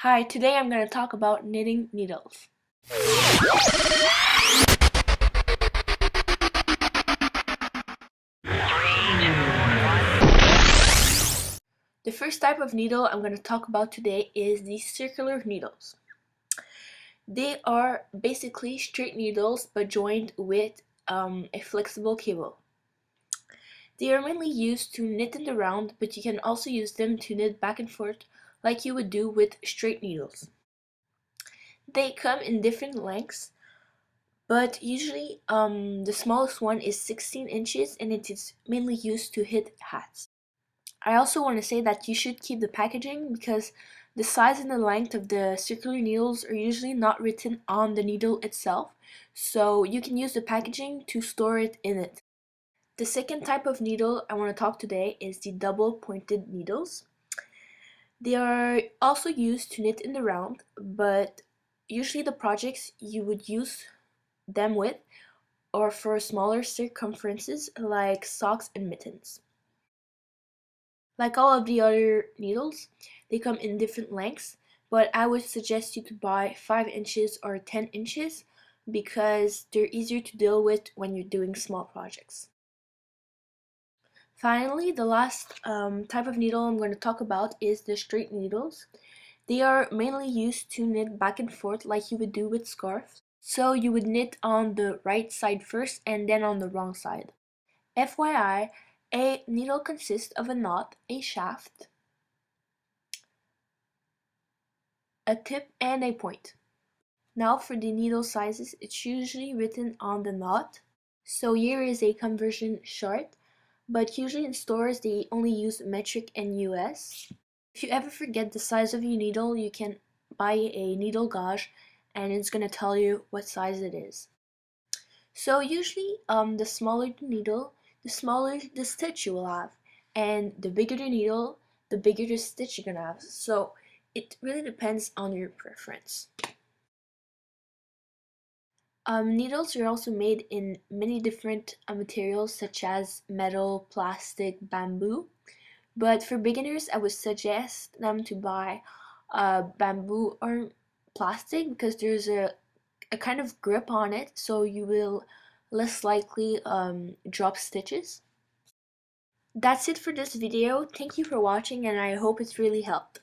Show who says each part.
Speaker 1: Hi, today I'm going to talk about knitting needles. The first type of needle I'm going to talk about today is the circular needles. They are basically straight needles but joined with a flexible cable. They are mainly used to knit in the round, but you can also use them to knit back and forth like you would do with straight needles. They come in different lengths, but usually the smallest one is 16 inches and it is mainly used to hit hats. I also want to say that you should keep the packaging because the size and the length of the circular needles are usually not written on the needle itself, so you can use the packaging to store it in it. The second type of needle I want to talk today is the double pointed needles. They are also used to knit in the round, but usually the projects you would use them with or for smaller circumferences like socks and mittens. Like all of the other needles, they come in different lengths, but I would suggest you to buy 5 inches or 10 inches because they're easier to deal with when you're doing small projects. Finally, the last type of needle I'm going to talk about is the straight needles. They are mainly used to knit back and forth like you would do with scarves. So you would knit on the right side first and then on the wrong side. FYI, a needle consists of a knot, a shaft, a tip, and a point. Now for the needle sizes, it's usually written on the knot. So here is a conversion chart, but usually in stores they only use metric and US. If you ever forget the size of your needle, you can buy a needle gauge and it's going to tell you what size it is. So usually the smaller the needle, the smaller the stitch you will have, and the bigger the needle, the bigger the stitch you're gonna have. So it really depends on your preference. Needles are also made in many different materials such as metal, plastic, bamboo. But for beginners, I would suggest them to buy bamboo or plastic because there's a kind of grip on it, so you will less likely drop stitches. That's it for this video. Thank you for watching and I hope it's really helped.